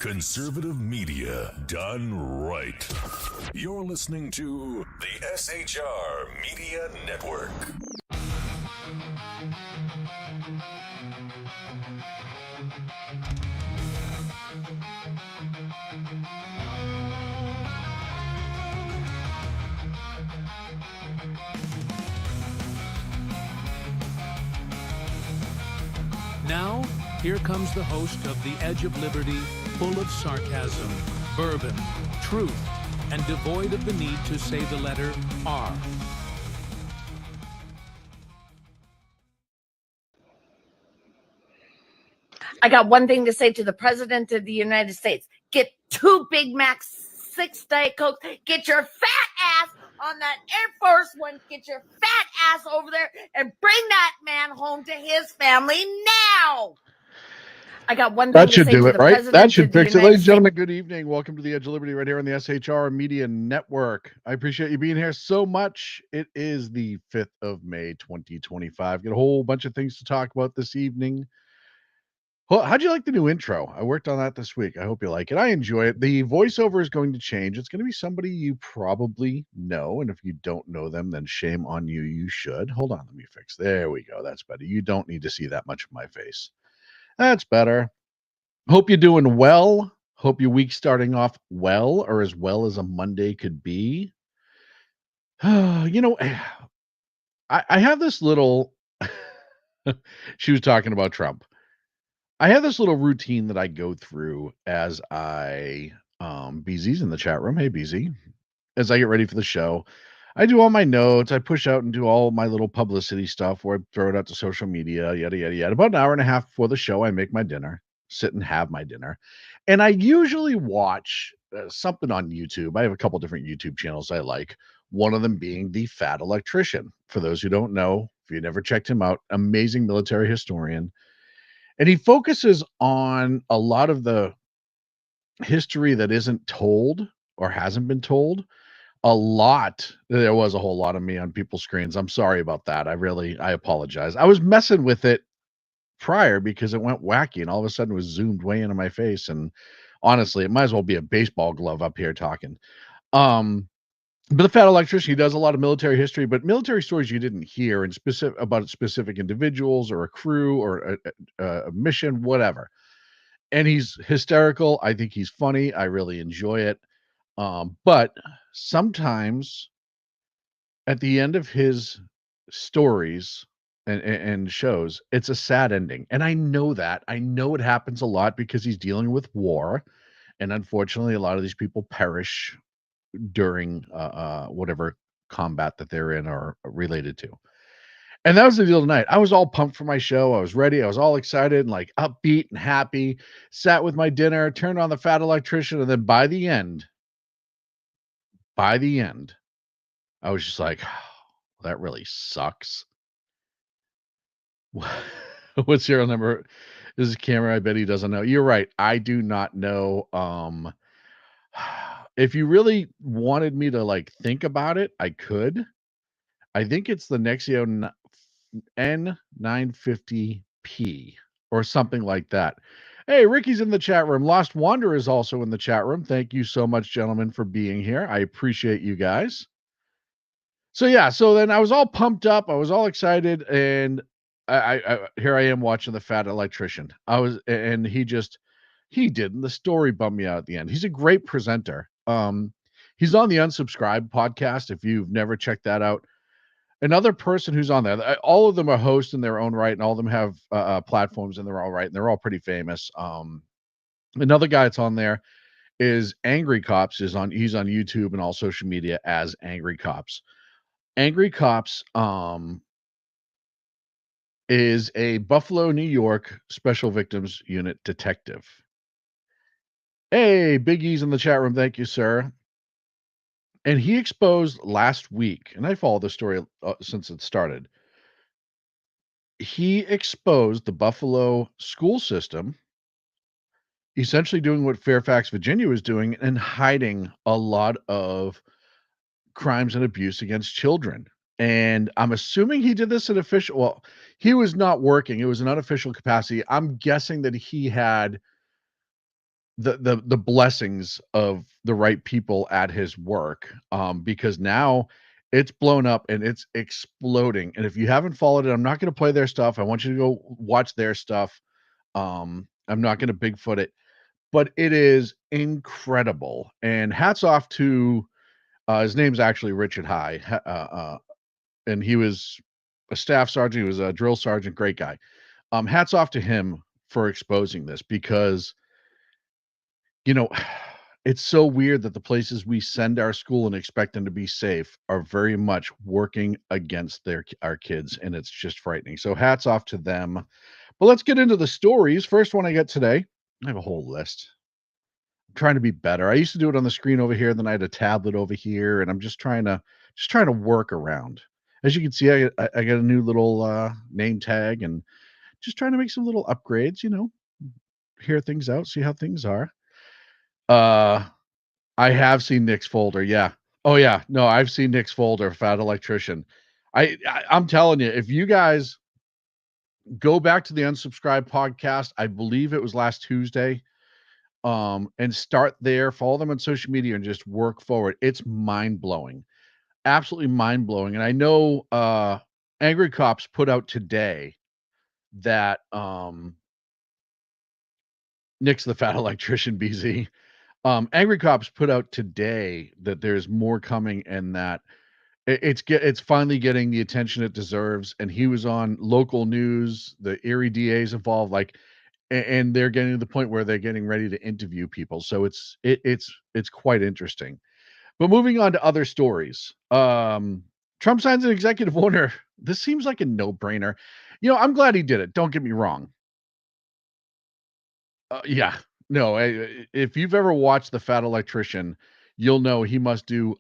Conservative media done right. You're listening to the SHR Media Network. Now, here comes the host of The Edge of Liberty, full of sarcasm, bourbon, truth, and devoid of the need to say the letter R. I got one thing to say to the President of the United States. Get 2 Big Macs, 6 Diet Cokes. Get your fat ass on that Air Force One. Get your fat ass over there and bring that man home to his family now. I got one thing That to should say do to it, the right? President That should of the fix it. United Ladies and States. gentlemen, good evening. Welcome to the Edge of Liberty right here on the SHR Media Network. I appreciate you being here so much. It is the 5th of May, 2025. Got a whole bunch of things to talk about this evening. Well, how'd you like the new intro? I worked on that this week. I hope you like it. I enjoy it. The voiceover is going to change. It's going to be somebody you probably know. And if you don't know them, then shame on you. You should. Hold on. Let me fix. There we go. That's better. You don't need to see that much of my face. That's better. Hope you're doing well. Hope your week's starting off well, or as well as a Monday could be. You know, I have this little, she was talking about Trump. I have this little routine that I go through as BZ's in the chat room. Hey, BZ. As I get ready for the show, I do all my notes. I push out and do all my little publicity stuff where I throw it out to social media, yada, yada, yada. About an hour and a half before the show, I make my dinner, sit and have my dinner. And I usually watch something on YouTube. I have a couple different YouTube channels I like. One of them being The Fat Electrician. For those who don't know, if you never checked him out, amazing military historian. And he focuses on a lot of the history that isn't told or hasn't been told. There was a whole lot of me on people's screens. I'm sorry about that. I apologize. I was messing with it prior because it went wacky and all of a sudden it was zoomed way into my face. And honestly, it might as well be a baseball glove up here talking. But The Fat Electrician, he does a lot of military history, but military stories you didn't hear and about specific individuals or a crew or a mission, whatever. And he's hysterical. I think he's funny. I really enjoy it. But sometimes at the end of his stories and shows, it's a sad ending. And I know that. I know it happens a lot because he's dealing with war. And unfortunately, a lot of these people perish during whatever combat that they're in or related to. And that was the deal tonight. I was all pumped for my show. I was ready. I was all excited and like upbeat and happy. Sat with my dinner, turned on The Fat Electrician, and then by the end, I was just like, oh, that really sucks. What serial number is his camera? I bet he doesn't know. You're right. I do not know. If you really wanted me to like think about it, I could. I think it's the Nexio N950P or something like that. Hey, Ricky's in the chat room. Lost Wanderer is also in the chat room. Thank you so much, gentlemen, for being here. I appreciate you guys. So yeah, so then I was all pumped up. I was all excited, and I here I am watching The Fat Electrician. He didn't. The story bummed me out at the end. He's a great presenter. He's on the Unsubscribed podcast. If you've never checked that out, another person who's on there. All of them are hosts in their own right, and all of them have platforms, and they're all right, and they're all pretty famous. Another guy that's on there is Angry Cops. He's on YouTube and all social media as Angry Cops. Angry Cops is a Buffalo, New York Special Victims Unit detective. Hey, Big E's in the chat room. Thank you, sir. And he exposed last week, and I followed the story since it started. He exposed the Buffalo school system, essentially doing what Fairfax, Virginia was doing and hiding a lot of crimes and abuse against children. And I'm assuming he did this he was not working. It was an unofficial capacity. I'm guessing that he had the blessings of the right people at his work, because now it's blown up and it's exploding. And if you haven't followed it, I'm not going to play their stuff. I want you to go watch their stuff. I'm not going to Bigfoot it, but it is incredible. And hats off to his name's actually Richard High, and he was a staff sergeant. He was a drill sergeant, great guy. Hats off to him for exposing this because you know, it's so weird that the places we send our school and expect them to be safe are very much working against our kids, and it's just frightening. So hats off to them. But let's get into the stories. First one I get today. I have a whole list. I'm trying to be better. I used to do it on the screen over here, then I had a tablet over here, and I'm just trying to work around. As you can see, I got a new little name tag and just trying to make some little upgrades, hear things out, see how things are. Uh I have seen Nick's folder, yeah. Oh, yeah. No, I've seen Nick's folder, Fat Electrician. I'm telling you, if you guys go back to the Unsubscribed podcast, I believe it was last Tuesday, and start there, follow them on social media and just work forward. It's mind-blowing. Absolutely mind-blowing. And I know, Angry Cops put out today that, Nick's the Fat Electrician, BZ. Angry Cops put out today that there's more coming and that it's finally getting the attention it deserves. And he was on local news. The Erie DA's involved, like, and they're getting to the point where they're getting ready to interview people. So it's quite interesting. But moving on to other stories, Trump signs an executive order. This seems like a no-brainer. I'm glad he did it. Don't get me wrong. Yeah. No, if you've ever watched The Fat Electrician, you'll know he must do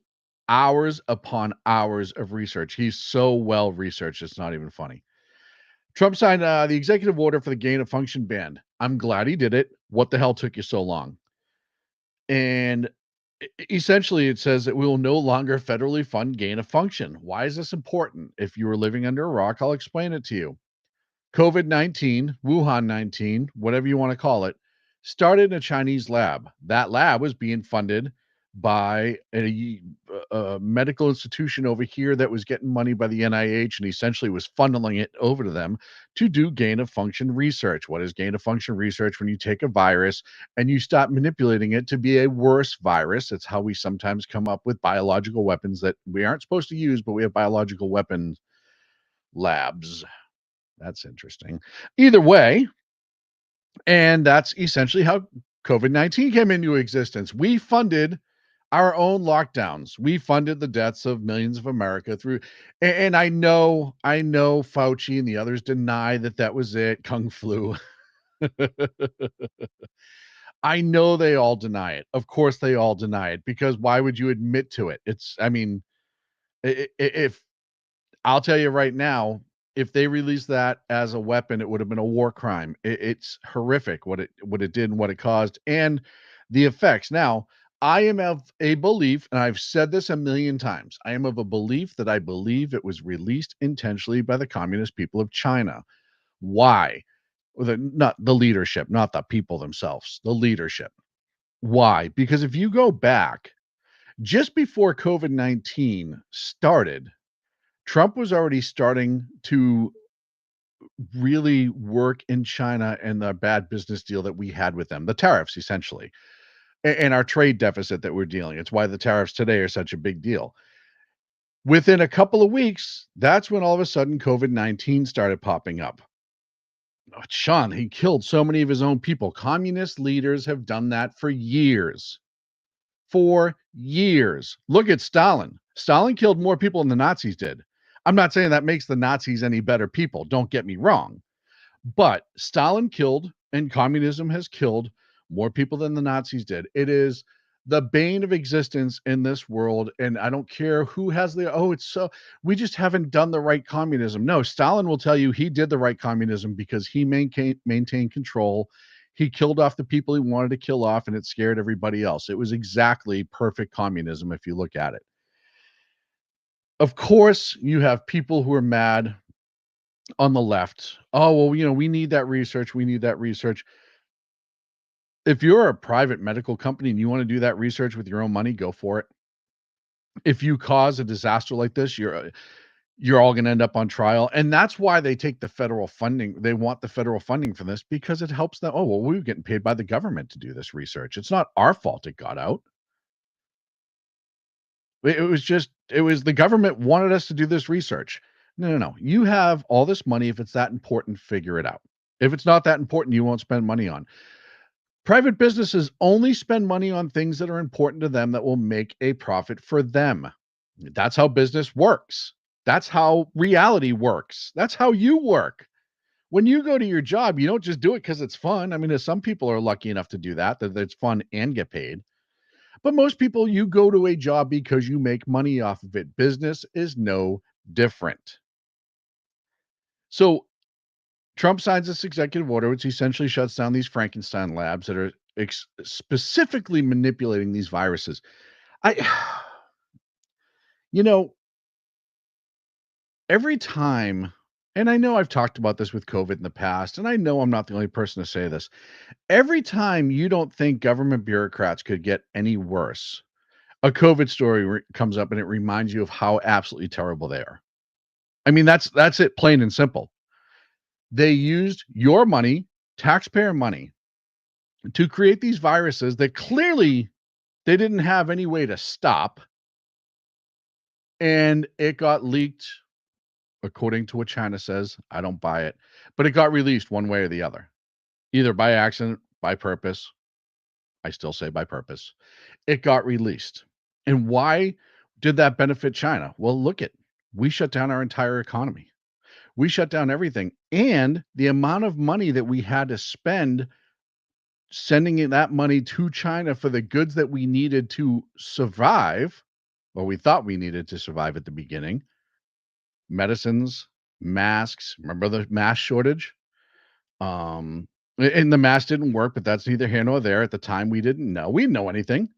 hours upon hours of research. He's so well researched, it's not even funny. Trump signed the executive order for the gain of function ban. I'm glad he did it. What the hell took you so long? And essentially, it says that we will no longer federally fund gain of function. Why is this important? If you were living under a rock, I'll explain it to you. COVID-19, Wuhan 19, whatever you want to call it, started in a Chinese lab. That lab was being funded by a medical institution over here that was getting money by the NIH and essentially was funneling it over to them to do gain of function research. What is gain of function research? When you take a virus and you stop manipulating it to be a worse virus. It's how we sometimes come up with biological weapons that we aren't supposed to use, but we have biological weapons labs. That's interesting. Either way, and that's essentially how COVID-19 came into existence. We funded our own lockdowns. We funded the deaths of millions of America through, and I know Fauci and the others deny that was it, Kung Flu. I know they all deny it. Of course they all deny it, because why would you admit to it? I mean, if I'll tell you right now, if they released that as a weapon, it would have been a war crime. It's horrific what it did and what it caused and the effects. Now, I am of a belief, and I've said this a million times, I am of a belief that I believe it was released intentionally by the communist people of China. Why? Not the leadership, not the people themselves, the leadership. Why? Because if you go back, just before COVID-19 started, Trump was already starting to really work in China and the bad business deal that we had with them, the tariffs essentially, and our trade deficit that we're dealing. It's why the tariffs today are such a big deal. Within a couple of weeks, that's when all of a sudden COVID-19 started popping up. Sean, he killed so many of his own people. Communist leaders have done that for years. For years. Look at Stalin. Stalin killed more people than the Nazis did. I'm not saying that makes the Nazis any better people. Don't get me wrong. But Stalin killed and communism has killed more people than the Nazis did. It is the bane of existence in this world. And I don't care who has we just haven't done the right communism. No, Stalin will tell you he did the right communism because he maintained control. He killed off the people he wanted to kill off, and it scared everybody else. It was exactly perfect communism if you look at it. Of course, you have people who are mad on the left. Oh, well, we need that research. We need that research. If you're a private medical company and you want to do that research with your own money, go for it. If you cause a disaster like this, you're all going to end up on trial. And that's why they take the federal funding. They want the federal funding for this because it helps them. Oh, well, we're getting paid by the government to do this research. It's not our fault it got out. It was the government wanted us to do this research. No. You have all this money. If it's that important, figure it out. If it's not that important, you won't spend money on. Private businesses only spend money on things that are important to them that will make a profit for them. That's how business works. That's how reality works. That's how you work. When you go to your job, you don't just do it because it's fun. I mean, some people are lucky enough to do that it's fun and get paid. But most people, you go to a job because you make money off of it. Business is no different. So Trump signs this executive order, which essentially shuts down these Frankenstein labs that are specifically manipulating these viruses. You know, every time, and I know I've talked about this with COVID in the past, and I know I'm not the only person to say this. Every time you don't think government bureaucrats could get any worse, a COVID story comes up and it reminds you of how absolutely terrible they are. I mean, that's it, plain and simple. They used your money, taxpayer money, to create these viruses that clearly they didn't have any way to stop. And it got leaked, according to what China says. I don't buy it, but it got released one way or the other, either by accident, by purpose. I still say by purpose. It got released. And why did that benefit China? Well, we shut down our entire economy. We shut down everything. And the amount of money that we had to spend sending that money to China for the goods that we needed to survive, or we thought we needed to survive at the beginning, medicines, masks. Remember the mask shortage? And the mask didn't work, but that's neither here nor there. At the time, we didn't know. We didn't know anything,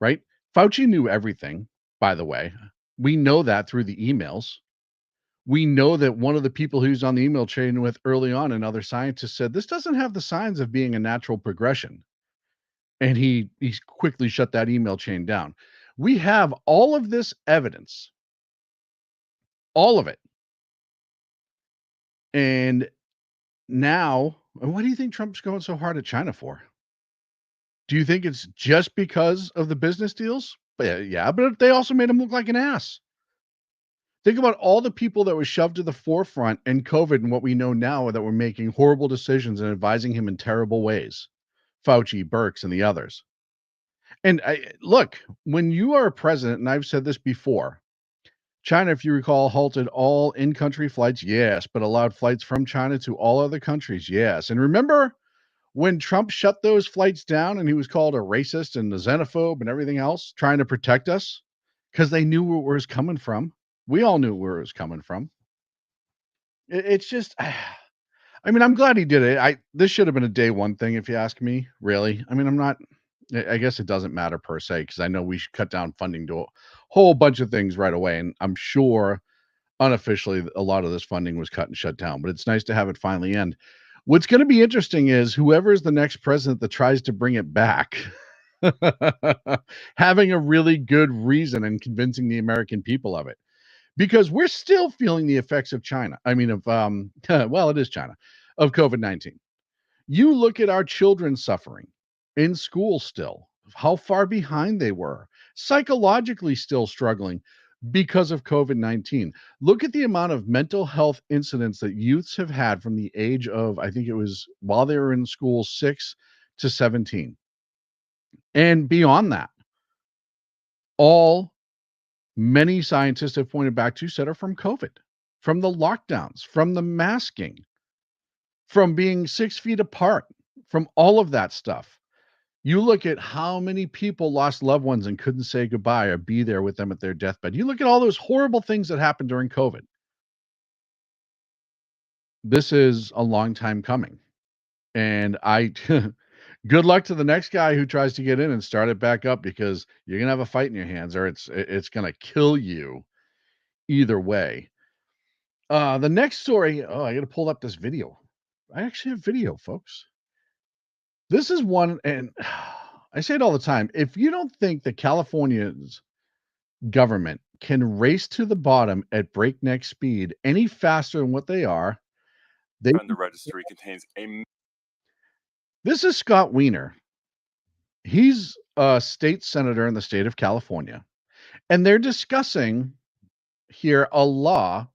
right? Fauci knew everything, by the way. We know that through the emails. We know that one of the people who's on the email chain with early on, and other scientists said, this doesn't have the signs of being a natural progression. And he quickly shut that email chain down. We have all of this evidence, all of it. And now, what do you think Trump's going so hard at China for? Do you think it's just because of the business deals? Yeah, but they also made him look like an ass. Think about all the people that were shoved to the forefront in COVID and what we know now that were making horrible decisions and advising him in terrible ways. Fauci, Birx, and the others. And look, when you are a president, and I've said this before, China, if you recall, halted all in-country flights, yes, but allowed flights from China to all other countries, yes. And remember when Trump shut those flights down and he was called a racist and a xenophobe and everything else, trying to protect us because they knew where it was coming from. We all knew where it was coming from. It's just, I mean, I'm glad he did it. This should have been a day one thing, if you ask me, really. I mean, I guess it doesn't matter per se, because I know we should cut down funding to a whole bunch of things right away. And I'm sure unofficially a lot of this funding was cut and shut down, but it's nice to have it finally end. What's going to be interesting is whoever is the next president that tries to bring it back, having a really good reason and convincing the American people of it. Because we're still feeling the effects of China. I mean, well, it is China, of COVID-19. You look at our children suffering in school still, how far behind they were, psychologically still struggling because of COVID-19. Look at the amount of mental health incidents that youths have had from the age of, I think it was while they were in school, 6 to 17. And beyond that, many scientists have pointed back to said are from COVID, from the lockdowns, from the masking, from being 6 feet apart, from all of that stuff. You look at how many people lost loved ones and couldn't say goodbye or be there with them at their deathbed. You look at all those horrible things that happened during COVID. This is a long time coming. And good luck to the next guy who tries to get in and start it back up, because you're going to have a fight in your hands, or it's going to kill you either way. The next story, I got to pull up this video. I actually have video, folks. This is one, and I say it all the time. If you don't think that California's government can race to the bottom at breakneck speed any faster than what they are, they Offender Registry contains a this is Scott Weiner. He's a state senator in the state of California, and they're discussing here a law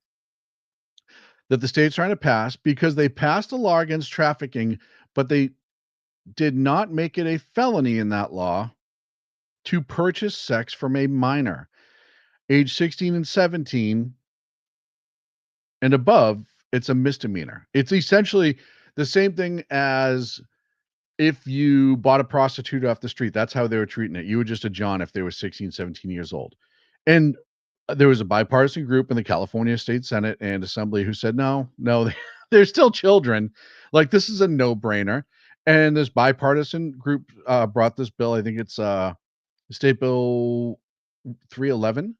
that the state's trying to pass because they passed a law against trafficking, but they did not make it a felony in that law to purchase sex from a minor, age 16 and 17 and above. It's a misdemeanor. It's essentially the same thing as if you bought a prostitute off the street. That's how they were treating it. You were just a John if they were 16, 17 years old. And there was a bipartisan group in the California State Senate and Assembly who said, no, they're still children. Like, this is a no-brainer. And this bipartisan group brought this bill. I think it's State Bill 311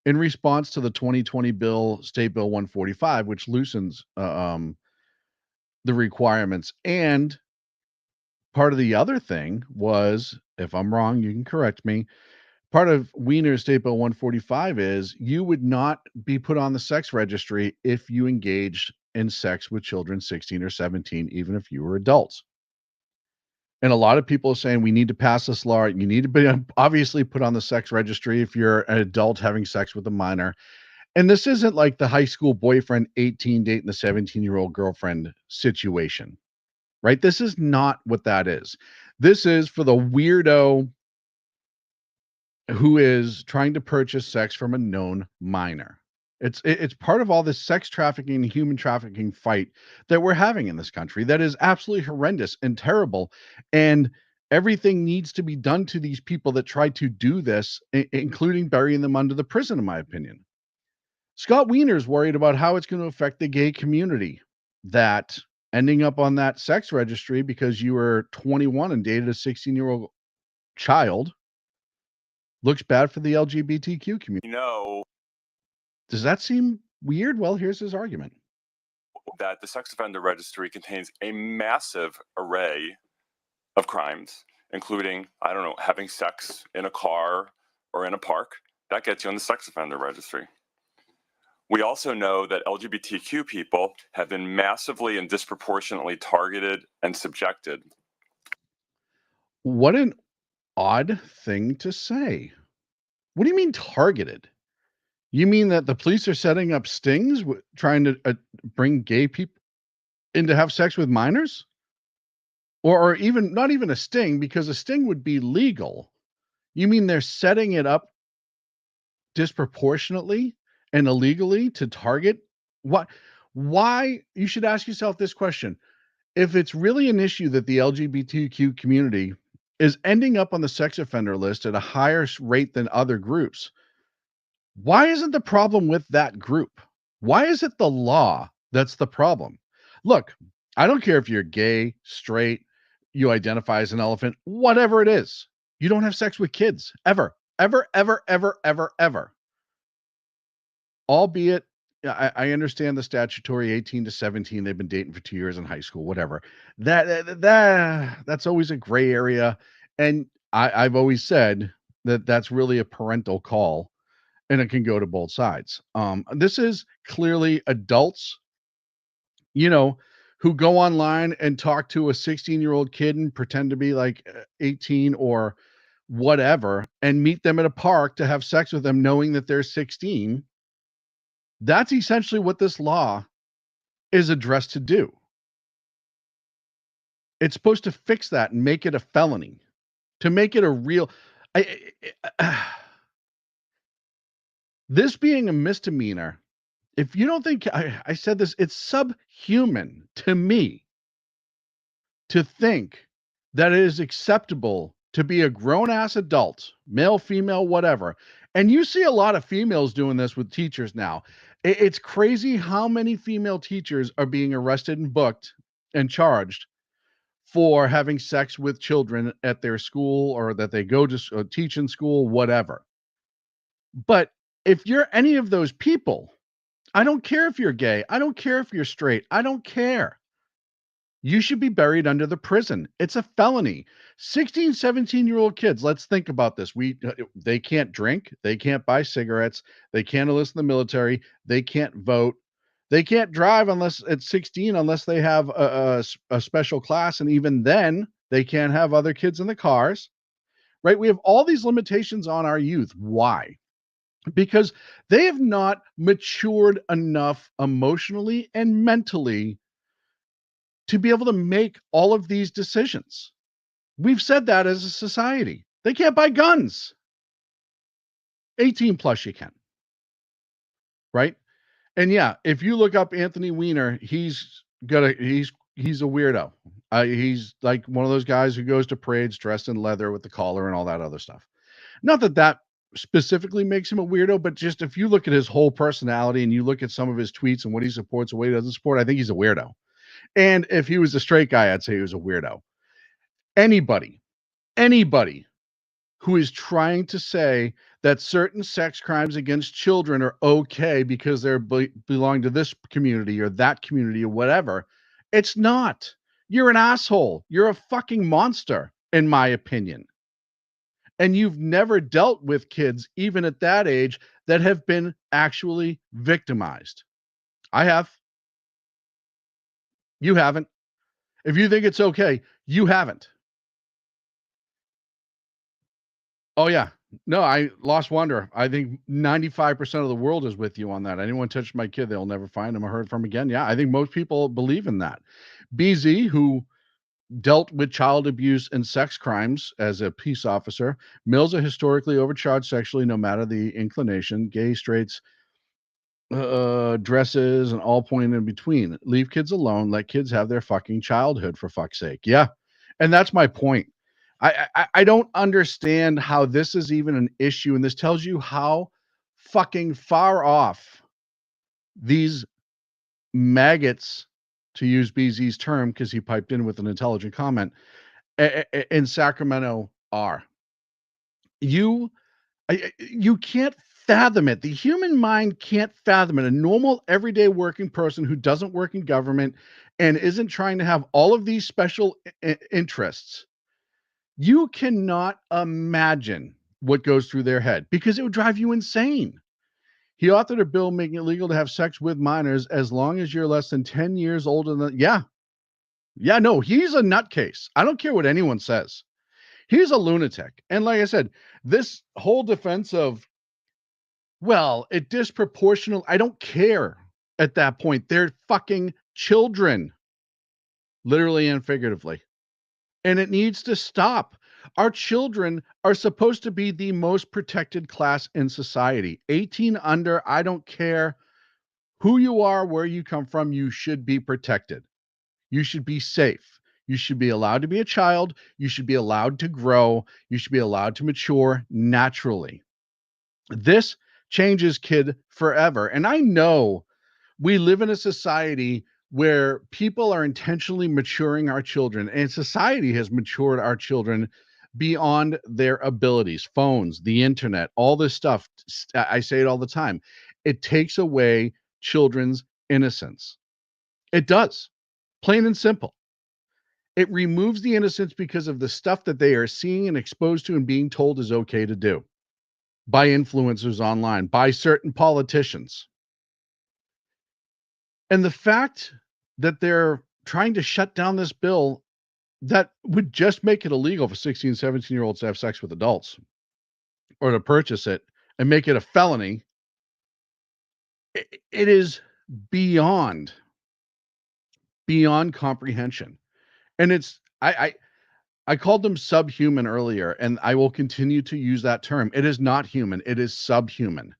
in response to the 2020 bill, State Bill 145, which loosens the requirements. And part of the other thing was, if I'm wrong, you can correct me, part of Weiner's State Bill 145 is you would not be put on the sex registry if you engaged in sex with children 16 or 17, even if you were adults. And a lot of people are saying we need to pass this law. You need to be obviously put on the sex registry if you're an adult having sex with a minor. And this isn't like the high school boyfriend 18 dating the 17-year-old girlfriend situation, right? This is not what that is. This is for the weirdo who is trying to purchase sex from a known minor. It's part of all this sex trafficking and human trafficking fight that we're having in this country that is absolutely horrendous and terrible. And everything needs to be done to these people that try to do this, including burying them under the prison, in my opinion. Scott Weiner's worried about how it's going to affect the gay community, that ending up on that sex registry because you were 21 and dated a 16-year-old child looks bad for the LGBTQ community. Does that seem weird? Well, here's his argument. That the Sex Offender Registry contains a massive array of crimes, including, having sex in a car or in a park. That gets you on the Sex Offender Registry. We also know that LGBTQ people have been massively and disproportionately targeted and subjected. What an odd thing to say. What do you mean targeted? You mean that the police are setting up stings trying to bring gay people in to have sex with minors? Or even not even a sting, because a sting would be legal. You mean they're setting it up disproportionately and illegally to target? What? Why? You should ask yourself this question. If it's really an issue that the LGBTQ community is ending up on the sex offender list at a higher rate than other groups, why isn't the problem with that group? Why is it the law that's the problem? Look, I don't care if you're gay, straight, you identify as an elephant, whatever it is. You don't have sex with kids, ever, ever, ever, ever, ever, ever. Albeit, I understand the statutory 18 to 17, they've been dating for 2 years in high school, whatever. That's always a gray area. And I've always said that that's really a parental call. And it can go to both sides. This is clearly adults, who go online and talk to a 16-year-old kid and pretend to be like 18 or whatever and meet them at a park to have sex with them knowing that they're 16. That's essentially what this law is addressed to do. It's supposed to fix that and make it a felony, to make it a real... This being a misdemeanor, if you don't think, I said this, it's subhuman to me to think that it is acceptable to be a grown-ass adult, male, female, whatever. And you see a lot of females doing this with teachers now. It's crazy how many female teachers are being arrested and booked and charged for having sex with children at their school or that they go to teach in school, whatever. But if you're any of those people, I don't care if you're gay. I don't care if you're straight. I don't care. You should be buried under the prison. It's a felony. 16, 17-year-old kids, let's think about this. They can't drink, they can't buy cigarettes, they can't enlist in the military, they can't vote, they can't drive unless at 16, unless they have a special class, and even then, they can't have other kids in the cars, right? We have all these limitations on our youth. Why? Because they have not matured enough emotionally and mentally to be able to make all of these decisions. We've said that as a society. They can't buy guns. 18 plus you can. Right? And yeah, if you look up Anthony Weiner, he's a weirdo. He's like one of those guys who goes to parades dressed in leather with the collar and all that other stuff. Not that specifically makes him a weirdo, but just if you look at his whole personality and you look at some of his tweets and what he supports and what he doesn't support, I think he's a weirdo. And if he was a straight guy, I'd say he was a weirdo. Anybody who is trying to say that certain sex crimes against children are okay because they belong to this community or that community or whatever, it's not. You're an asshole. You're a fucking monster, in my opinion. And you've never dealt with kids, even at that age, that have been actually victimized. I have. You haven't. If you think it's okay, you haven't. Oh, yeah. No, I lost wonder. I think 95% of the world is with you on that. Anyone touch my kid, they'll never find him or heard from again. Yeah, I think most people believe in that. BZ, who dealt with child abuse and sex crimes as a peace officer, males are historically overcharged sexually no matter the inclination. Gay, straights, dresses, and all point in between. Leave kids alone. Let kids have their fucking childhood, for fuck's sake. Yeah. And that's my point. I don't understand how this is even an issue. And this tells you how fucking far off these maggots, to use BZ's term, because he piped in with an intelligent comment, in Sacramento are. You can't fathom it. The human mind can't fathom it. A normal, everyday working person who doesn't work in government and isn't trying to have all of these special interests, you cannot imagine what goes through their head because it would drive you insane. He authored a bill making it legal to have sex with minors as long as you're less than 10 years older than. Yeah, no, he's a nutcase. I don't care what anyone says. He's a lunatic. And like I said, this whole defense of, well, it disproportional, I don't care at that point. They're fucking children, literally and figuratively. And it needs to stop. Our children are supposed to be the most protected class in society. 18 under, I don't care who you are, where you come from, you should be protected. You should be safe. You should be allowed to be a child. You should be allowed to grow. You should be allowed to mature naturally. This changes kid forever. And I know we live in a society where people are intentionally maturing our children, and society has matured our children beyond their abilities. Phones, the internet, all this stuff. I say it all the time. It takes away children's innocence. It does. Plain and simple. It removes the innocence because of the stuff that they are seeing and exposed to and being told is okay to do by influencers online, by certain politicians. And the fact that they're trying to shut down this bill that would just make it illegal for 16, 17-year-olds to have sex with adults or to purchase it and make it a felony, it is beyond comprehension. And it's, I called them subhuman earlier, and I will continue to use that term. It is not human. It is subhuman.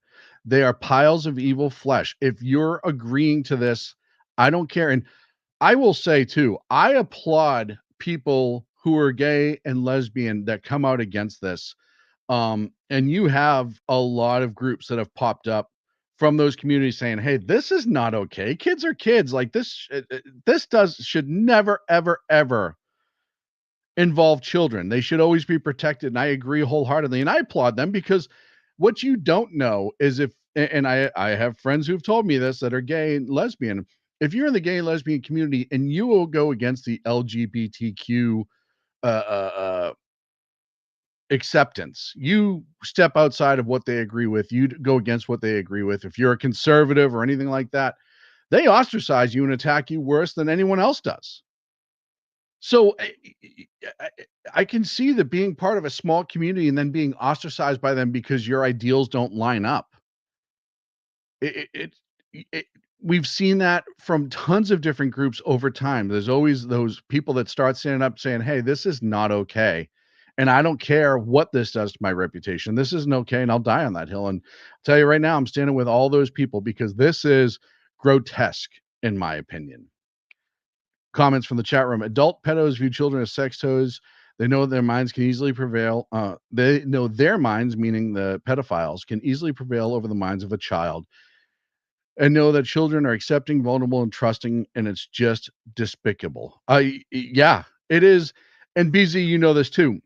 They are piles of evil flesh. If you're agreeing to this, I don't care. And I will say too, I applaud people who are gay and lesbian that come out against this. And you have a lot of groups that have popped up from those communities saying, hey, this is not okay. Kids are kids. Like this should never, ever, ever involve children. They should always be protected. And I agree wholeheartedly. And I applaud them because what you don't know is and I have friends who've told me this that are gay and lesbian. if you're in the gay and lesbian community and you will go against the LGBTQ acceptance, you step outside of what they agree with, you go against what they agree with. If you're a conservative or anything like that, they ostracize you and attack you worse than anyone else does. So I can see that being part of a small community and then being ostracized by them because your ideals don't line up. It we've seen that from tons of different groups over time. There's always those people that start standing up saying, "Hey, this is not okay. And I don't care what this does to my reputation. This isn't okay, and I'll die on that hill." And I'll tell you right now, I'm standing with all those people because this is grotesque, in my opinion. Comments from the chat room. Adult pedos view children as sex toys. They know their minds can easily prevail. They know their minds, meaning the pedophiles, can easily prevail over the minds of a child, and know that children are accepting, vulnerable, and trusting, and it's just despicable. Yeah, it is. And BZ, you know this too.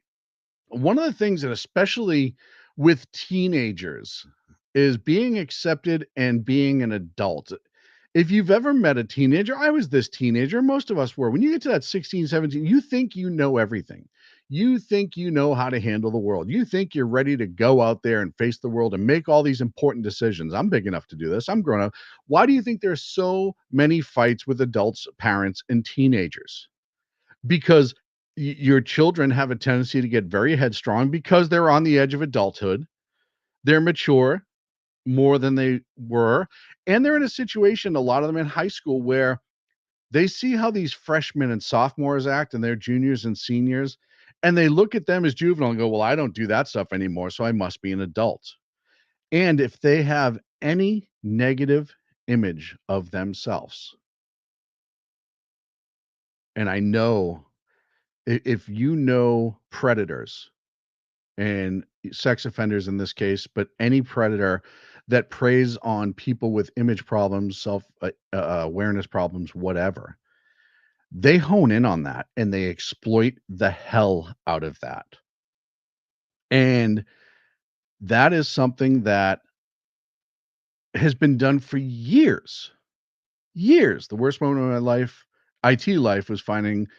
One of the things that, especially with teenagers, is being accepted and being an adult. If you've ever met a teenager, I was this teenager, most of us were. When you get to that 16, 17, you think you know everything. You think you know how to handle the world. You think you're ready to go out there and face the world and make all these important decisions. I'm big enough to do this. I'm grown up. Why do you think there's so many fights with adults, parents, and teenagers? Because your children have a tendency to get very headstrong because they're on the edge of adulthood. They're mature more than they were. And they're in a situation, a lot of them in high school, where they see how these freshmen and sophomores act and they're juniors and seniors. And they look at them as juvenile and go, well, I don't do that stuff anymore, so I must be an adult. And if they have any negative image of themselves, and I know if you know predators and sex offenders in this case, but any predator that preys on people with image problems, self awareness problems, whatever, they hone in on that and they exploit the hell out of that. And that is something that has been done for years. Years. The worst moment of my life, IT life, was finding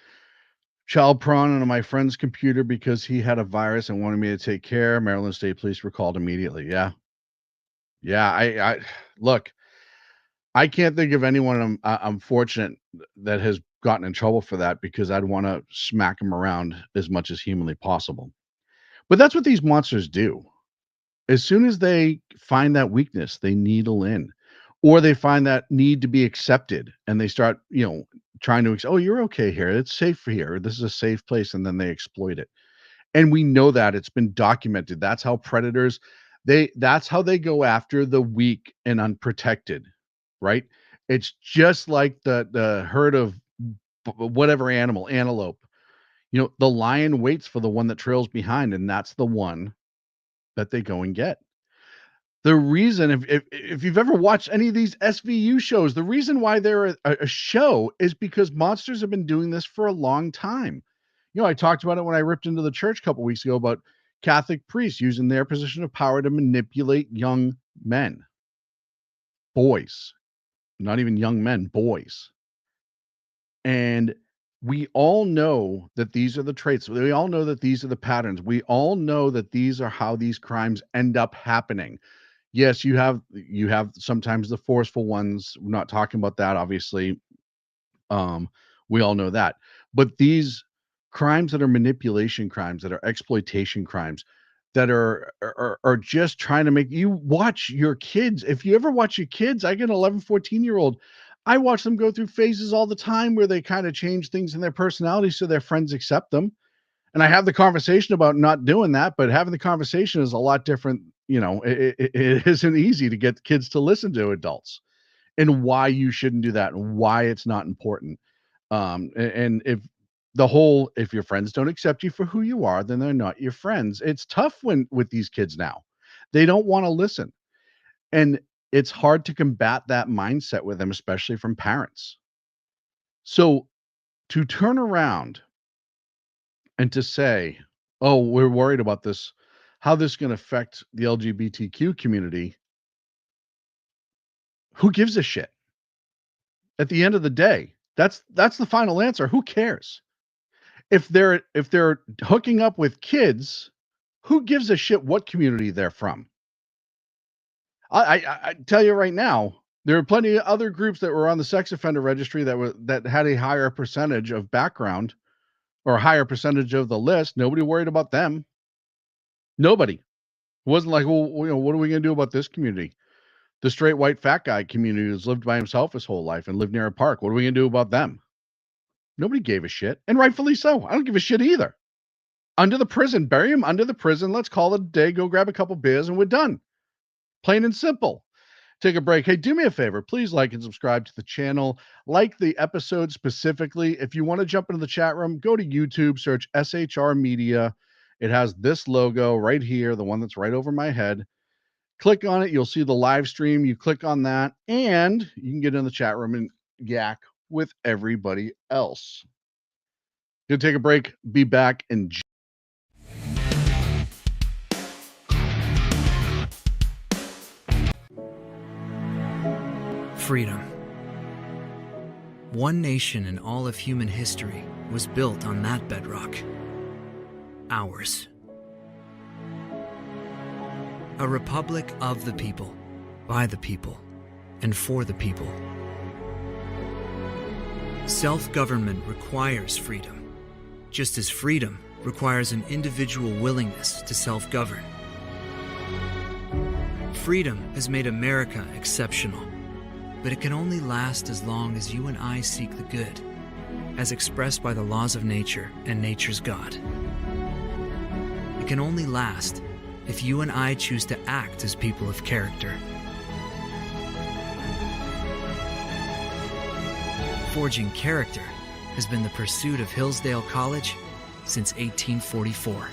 child prawn on my friend's computer because he had a virus and wanted me to take care. Maryland State Police were called immediately. Yeah. Yeah. I look, I can't think of anyone I'm fortunate that has gotten in trouble for that, because I'd want to smack him around as much as humanly possible. But that's what these monsters do. As soon as they find that weakness, they needle in, or they find that need to be accepted and they start, trying to, oh, you're okay here. It's safe here. This is a safe place. And then they exploit it. And we know that it's been documented. That's how predators, that's how they go after the weak and unprotected, right? It's just like the herd of whatever animal, antelope. The lion waits for the one that trails behind, and that's the one that they go and get. The reason, if you've ever watched any of these SVU shows, the reason why they're a show is because monsters have been doing this for a long time. I talked about it when I ripped into the church a couple weeks ago about Catholic priests using their position of power to manipulate young men, boys, not even young men, boys. And we all know that these are the traits. We all know that these are the patterns. We all know that these are how these crimes end up happening. Yes, you have sometimes the forceful ones. We're not talking about that, obviously. We all know that. But these crimes that are manipulation crimes, that are exploitation crimes, that are just trying to make you watch your kids. If you ever watch your kids, I get an 11, 14-year-old. I watch them go through phases all the time where they kind of change things in their personality so their friends accept them. And I have the conversation about not doing that, but having the conversation is a lot different. It isn't easy to get kids to listen to adults and why you shouldn't do that and why it's not important. And if your friends don't accept you for who you are, then they're not your friends. It's tough with these kids now. They don't want to listen. And it's hard to combat that mindset with them, especially from parents. So to turn around and to say, oh, we're worried about this, how this is going to affect the LGBTQ community, who gives a shit? At the end of the day, that's the final answer. Who cares? If they're hooking up with kids, who gives a shit what community they're from? I tell you right now, there are plenty of other groups that were on the sex offender registry that had a higher percentage of background or a higher percentage of the list. Nobody worried about them. Nobody. It wasn't like, well, what are we going to do about this community? The straight white fat guy community who's lived by himself his whole life and lived near a park. What are we going to do about them? Nobody gave a shit, and rightfully so. I don't give a shit either. Under the prison, bury him under the prison. Let's call it a day. Go grab a couple beers, and we're done. Plain and simple. Take a break. Hey, do me a favor. Please like and subscribe to the channel. Like the episode specifically. If you want to jump into the chat room, go to YouTube, search SHR Media. It has this logo right here, the one that's right over my head. Click on it. You'll see the live stream. You click on that, and you can get in the chat room and yak with everybody else. Gonna take a break. Be back in. Freedom. One nation in all of human history was built on that bedrock. Ours. A republic of the people, by the people, and for the people. Self-government requires freedom, just as freedom requires an individual willingness to self-govern. Freedom has made America exceptional, but it can only last as long as you and I seek the good, as expressed by the laws of nature and nature's God. It can only last if you and I choose to act as people of character. Forging character has been the pursuit of Hillsdale College since 1844.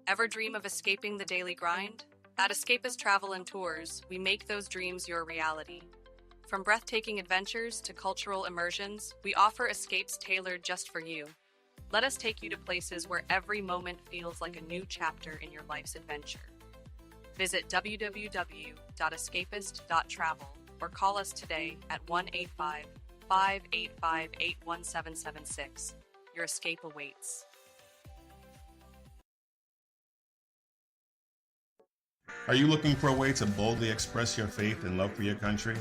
Ever dream of escaping the daily grind? At Escapist Travel and Tours, we make those dreams your reality. From breathtaking adventures to cultural immersions, we offer escapes tailored just for you. Let us take you to places where every moment feels like a new chapter in your life's adventure. Visit www.escapist.travel or call us today at 1-855-885-81776. Your escape awaits. Are you looking for a way to boldly express your faith and love for your country?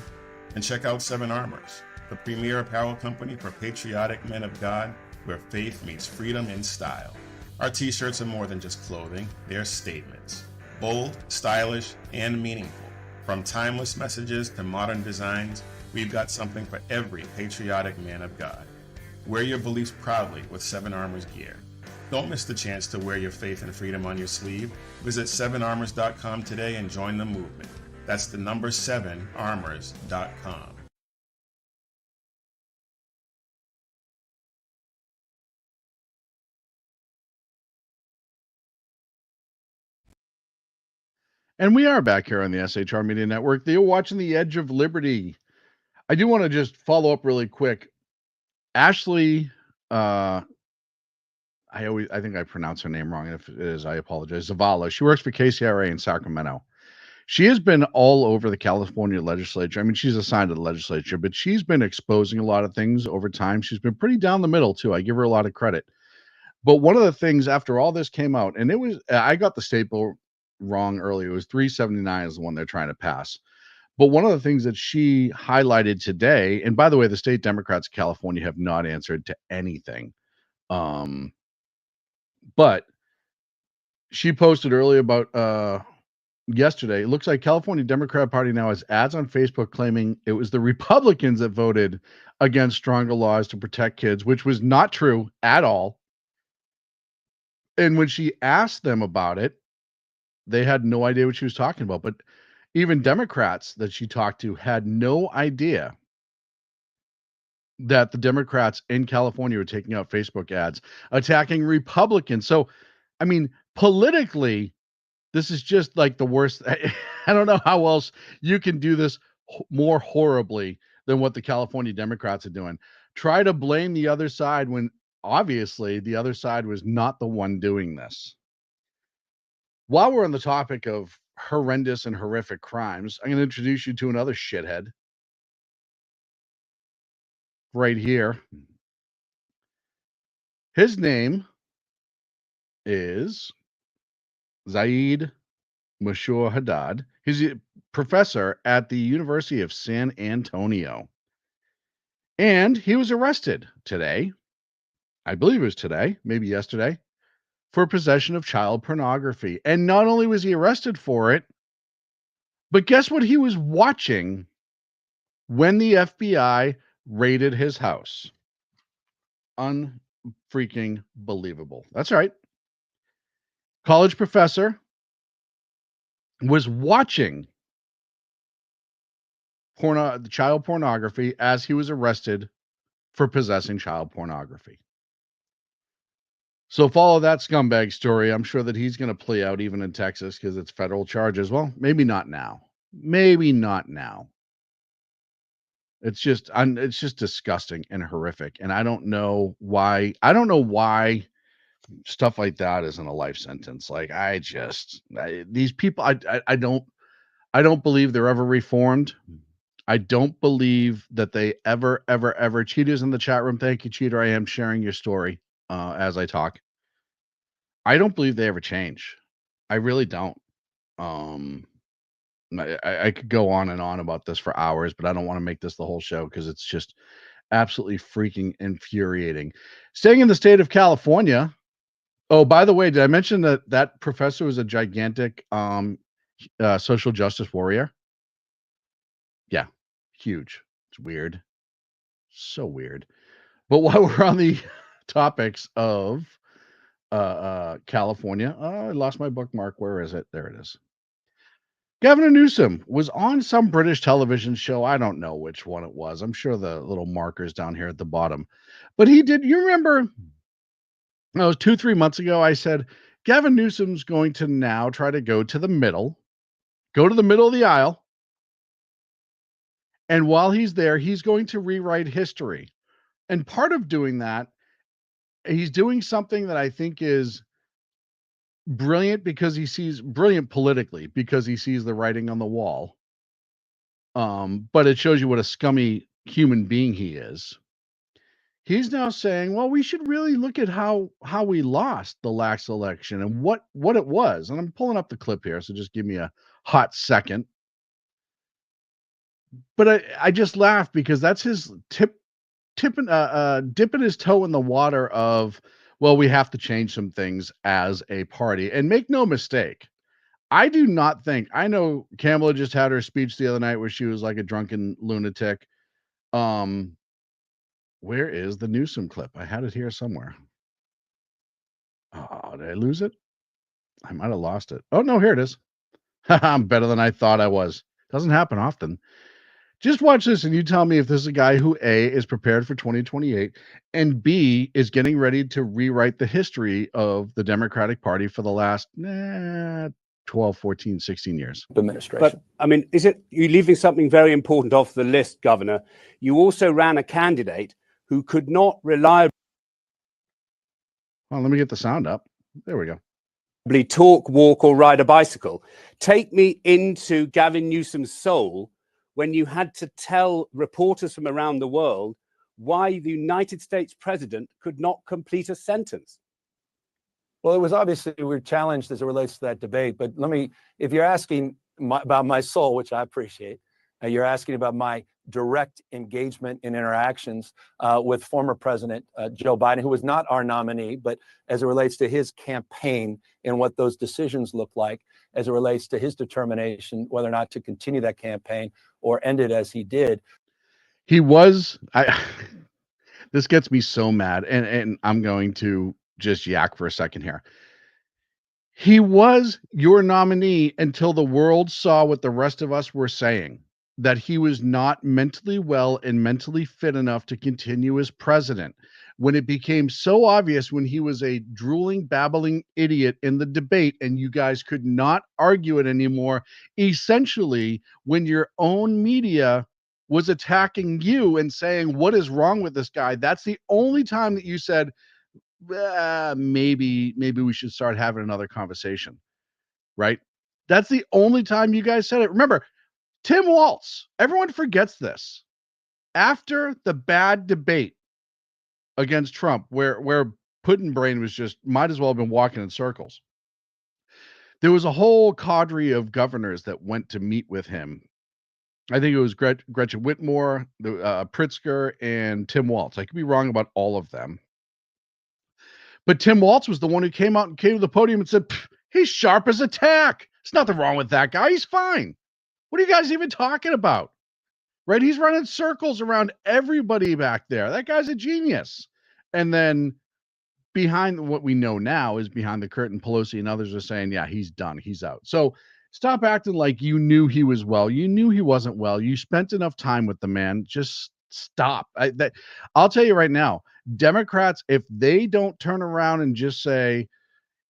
And check out Seven Armors, the premier apparel company for patriotic men of God, where faith meets freedom in style. Our t-shirts are more than just clothing, they're statements. Bold, stylish, and meaningful. From timeless messages to modern designs, we've got something for every patriotic man of God. Wear your beliefs proudly with Seven Armors gear. Don't miss the chance to wear your faith and freedom on your sleeve. Visit 7armors.com today and join the movement. That's the number 7armors.com. And we are back here on the SHR Media Network. You're watching The Edge of Liberty. I do want to just follow up really quick. Ashley, I think I pronounce her name wrong. And if it is, I apologize. Zavala. She works for KCRA in Sacramento. She has been all over the California legislature. I mean, she's assigned to the legislature, but she's been exposing a lot of things over time. She's been pretty down the middle, too. I give her a lot of credit. But one of the things after all this came out, and I got the staple wrong earlier. It was 379 is the one they're trying to pass. But one of the things that she highlighted today, and by the way, the state Democrats of California have not answered to anything. But she posted earlier about yesterday, it looks like California Democrat Party now has ads on Facebook claiming it was the Republicans that voted against stronger laws to protect kids, which was not true at all. And when she asked them about it, they had no idea what she was talking about. But even Democrats that she talked to had no idea that the Democrats in California were taking out Facebook ads attacking Republicans. So, I mean, politically, this is just like the worst. I don't know how else you can do this more horribly than what the California Democrats are doing. Try to blame the other side when obviously the other side was not the one doing this. While we're on the topic of horrendous and horrific crimes, I'm going to introduce you to another shithead right here. His name is Zaid Mashur Haddad. He's a professor at the University of San Antonio. And he was arrested today. I believe it was today, maybe yesterday, for possession of child pornography. And not only was he arrested for it, but guess what he was watching when the FBI raided his house? Unfreaking believable. That's right. College professor was watching child pornography as he was arrested for possessing child pornography. So follow that scumbag story. I'm sure that he's going to play out even in Texas because it's federal charges. Well, maybe not now. Maybe not now. It's just disgusting and horrific. And I don't know why stuff like that isn't a life sentence. Like these people, I don't believe they're ever reformed. I don't believe that they ever. Cheetah's in the chat room. Thank you, Cheetah. I am sharing your story as I talk. I don't believe they ever change. I really don't. I could go on and on about this for hours, but I don't want to make this the whole show because it's just absolutely freaking infuriating. Staying in the state of California. Oh, by the way, did I mention that professor was a gigantic social justice warrior? Yeah, huge. It's weird. So weird. But while we're on the topics of California, I lost my bookmark. Where is it? There it is. Gavin Newsom was on some British television show. I don't know which one it was. I'm sure the little marker's down here at the bottom. But he did. You remember, it was 2-3 months ago, I said, Gavin Newsom's going to now try to go to the middle of the aisle. And while he's there, he's going to rewrite history. And part of doing that, he's doing something that I think is brilliant politically because he sees the writing on the wall. But it shows you what a scummy human being he is. He's now saying, well, we should really look at how we lost the last election and what it was. And I'm pulling up the clip here, so just give me a hot second. But I just laugh because that's his dipping his toe in the water of, well, we have to change some things as a party. And make no mistake, I do not think, I know Kamala just had her speech the other night where she was like a drunken lunatic. Where is the Newsom clip? I had it here somewhere. Oh, did I lose it? I might have lost it. Oh, no, here it is. I'm better than I thought I was. Doesn't happen often. Just watch this and you tell me if this is a guy who A, is prepared for 2028 and B, is getting ready to rewrite the history of the Democratic Party for the last 12, 14, 16 years. Administration. But, I mean, you're leaving something very important off the list, Governor. You also ran a candidate who could not reliably Well, let me get the sound up. There we go. Talk, walk, or ride a bicycle. Take me into Gavin Newsom's soul when you had to tell reporters from around the world why the United States president could not complete a sentence. Well, it was obviously we were challenged as it relates to that debate. But if you're asking about my soul, which I appreciate, you're asking about my direct engagement and interactions with former President Joe Biden, who was not our nominee, but as it relates to his campaign and what those decisions look like, as it relates to his determination whether or not to continue that campaign or end it as he did. This gets me so mad, and I'm going to just yak for a second here. He was your nominee until the world saw what the rest of us were saying, that he was not mentally well and mentally fit enough to continue as president. When it became so obvious when he was a drooling, babbling idiot in the debate and you guys could not argue it anymore, essentially when your own media was attacking you and saying, what is wrong with this guy? That's the only time that you said, maybe we should start having another conversation, right? That's the only time you guys said it. Remember, Tim Walz, everyone forgets this. After the bad debate against Trump, where Putin-brain was just might as well have been walking in circles, there was a whole cadre of governors that went to meet with him. I think it was Gretchen Whitmore, Pritzker, and Tim Walz. I could be wrong about all of them. But Tim Walz was the one who came to the podium and said, he's sharp as a tack. There's nothing wrong with that guy. He's fine. What are you guys even talking about? Right? He's running circles around everybody back there. That guy's a genius. And then behind what we know now is behind the curtain, Pelosi and others are saying, yeah, he's done. He's out. So stop acting like you knew he was well. You knew he wasn't well. You spent enough time with the man. Just stop. I'll tell you right now, Democrats, if they don't turn around and just say,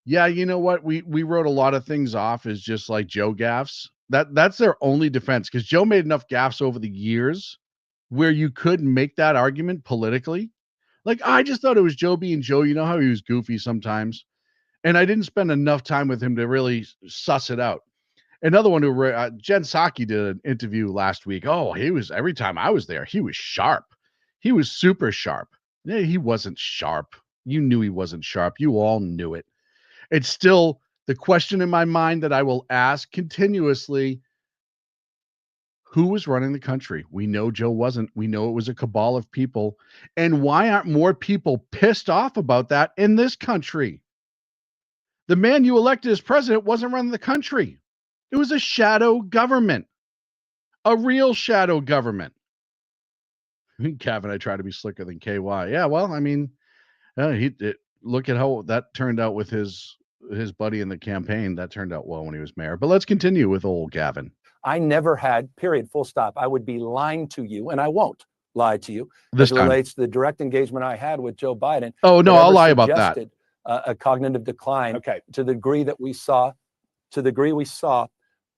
yeah, you know what? We wrote a lot of things off as just like Joe gaffes. That's their only defense, because Joe made enough gaffes over the years where you could make that argument politically. Like, I just thought it was Joe being Joe. You know how he was goofy sometimes. And I didn't spend enough time with him to really suss it out. Another one who Jen Psaki did an interview last week. Oh, every time I was there, he was sharp. He was super sharp. Yeah, he wasn't sharp. You knew he wasn't sharp. You all knew it. It's still the question in my mind that I will ask continuously. Who was running the country? We know Joe wasn't. We know it was a cabal of people. And why aren't more people pissed off about that in this country? The man you elected as president wasn't running the country. It was a shadow government, a real shadow government. Gavin, I try to be slicker than KY. Yeah, well, I mean, look at how that turned out with his buddy in the campaign. That turned out well when he was mayor. But let's continue with old Gavin. I never had, period, full stop. I would be lying to you, and I won't lie to you. This as it relates to the direct engagement I had with Joe Biden. Oh, no, I'll lie about that. A cognitive decline to the degree that we saw,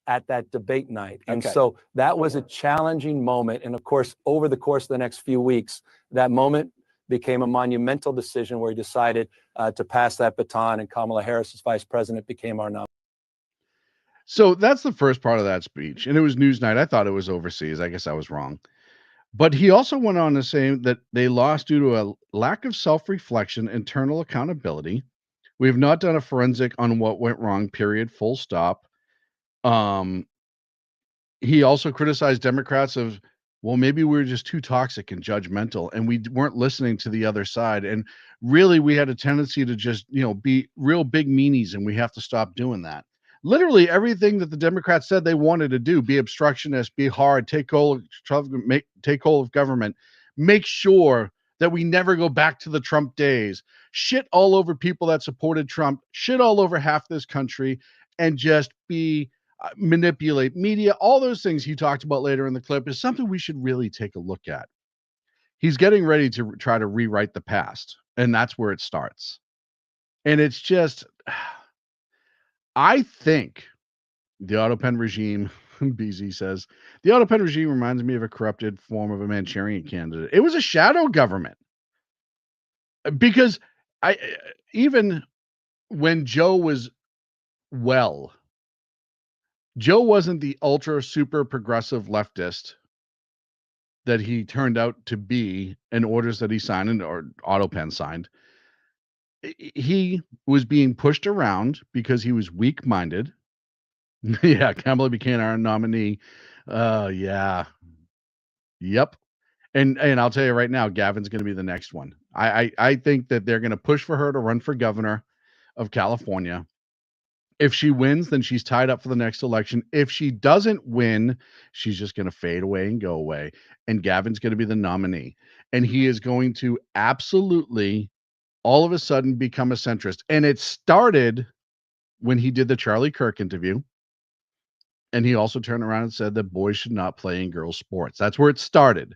at that debate night. And so that was a challenging moment. And of course, over the course of the next few weeks, that moment became a monumental decision where he decided to pass that baton, and Kamala Harris as vice president became our nominee. So that's the first part of that speech. And it was Newsnight. I thought it was overseas. I guess I was wrong. But he also went on to say that they lost due to a lack of self-reflection, internal accountability. We have not done a forensic on what went wrong, period, full stop. He also criticized Democrats of, well, maybe we were just too toxic and judgmental, and we weren't listening to the other side. And really, we had a tendency to just, be real big meanies, and we have to stop doing that. Literally everything that the Democrats said they wanted to do, be obstructionist, be hard, take hold of government, make sure that we never go back to the Trump days, shit all over people that supported Trump, shit all over half this country, and just manipulate media. All those things he talked about later in the clip is something we should really take a look at. He's getting ready to try to rewrite the past, and that's where it starts. And it's just, I think the autopen regime, BZ says, the autopen regime reminds me of a corrupted form of a Manchurian candidate. It was a shadow government. Because even when Joe was well, Joe wasn't the ultra super progressive leftist that he turned out to be in orders that he signed or autopen signed. He was being pushed around because he was weak-minded. Yeah, Kamala became our nominee. Yeah. Yep. And I'll tell you right now, Gavin's going to be the next one. I think that they're going to push for her to run for governor of California. If she wins, then she's tied up for the next election. If she doesn't win, she's just going to fade away and go away. And Gavin's going to be the nominee. And he is going to absolutely all of a sudden become a centrist. And it started when he did the Charlie Kirk interview. And he also turned around and said that boys should not play in girls' sports. That's where it started.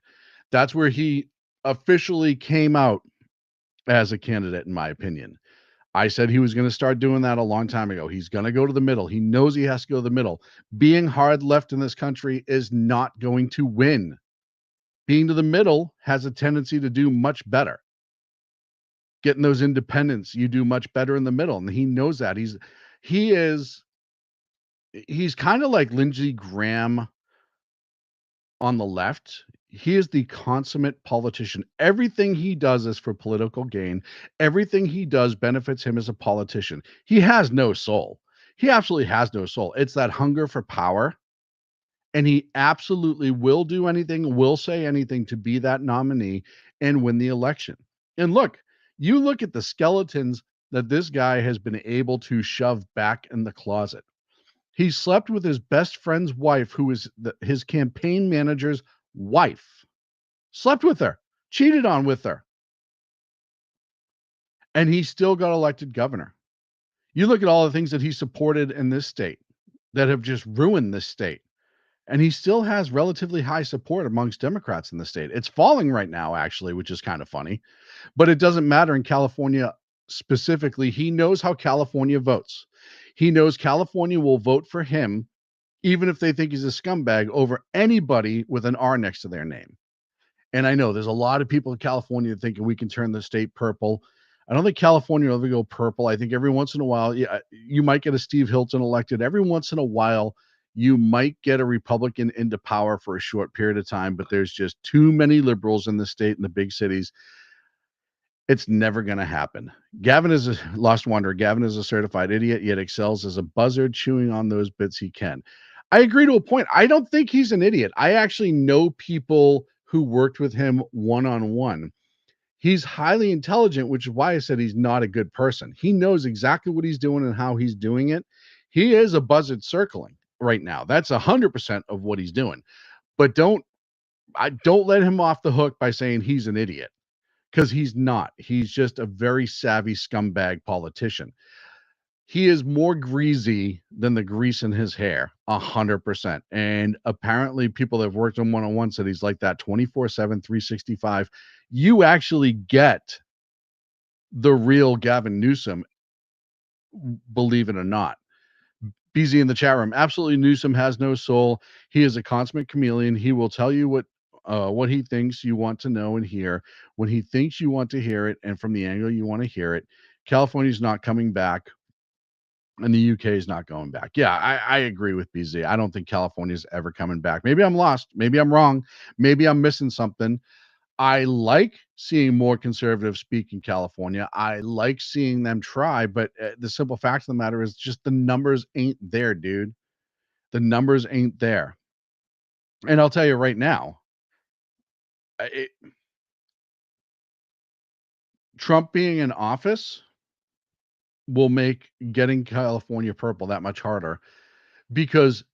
That's where he officially came out as a candidate, in my opinion. I said he was going to start doing that a long time ago. He's going to go to the middle. He knows he has to go to the middle. Being hard left in this country is not going to win. Being to the middle has a tendency to do much better. getting those independents. You do much better in the middle, and he knows that. He's kind of like Lindsey Graham on the left. He is the consummate politician. Everything he does is for political gain. Everything he does benefits him as a politician. He has no soul. He absolutely has no soul. It's that hunger for power. And he absolutely will do anything, will say anything to be that nominee and win the election. And look, you look at the skeletons that this guy has been able to shove back in the closet. He slept with his best friend's wife, who is his campaign manager's wife. Slept with her, cheated on with her. And he still got elected governor. You look at all the things that he supported in this state that have just ruined this state. And he still has relatively high support amongst Democrats in the state. It's falling right now, actually, which is kind of funny. But it doesn't matter in California specifically. He knows how California votes. He knows California will vote for him, even if they think he's a scumbag, over anybody with an R next to their name. And I know there's a lot of people in California thinking we can turn the state purple. I don't think California will ever go purple. I think every once in a while, yeah, you might get a Steve Hilton elected. Every once in a while, you might get a Republican into power for a short period of time, but there's just too many liberals in the state and the big cities. It's never going to happen. Gavin is a lost wanderer. Gavin is a certified idiot, yet excels as a buzzard, chewing on those bits he can. I agree to a point. I don't think he's an idiot. I actually know people who worked with him one-on-one. He's highly intelligent, which is why I said he's not a good person. He knows exactly what he's doing and how he's doing it. He is a buzzard circling right now. That's 100% of what he's doing. But don't let him off the hook by saying he's an idiot, because he's not. He's just a very savvy scumbag politician. He is more greasy than the grease in his hair, 100%. And apparently people that have worked on one-on-one said he's like that 24/7, 365. You actually get the real Gavin Newsom, believe it or not. BZ in the chat room. Absolutely, Newsom has no soul. He is a consummate chameleon. He will tell you what he thinks you want to know and hear when he thinks you want to hear it and from the angle you want to hear it. California's not coming back, and the UK is not going back. Yeah, I agree with BZ. I don't think California's ever coming back. Maybe I'm lost. Maybe I'm wrong. Maybe I'm missing something. I like seeing more conservatives speak in California. I like seeing them try, but the simple fact of the matter is just the numbers ain't there, dude. The numbers ain't there. And I'll tell you right now, Trump being in office will make getting California purple that much harder, because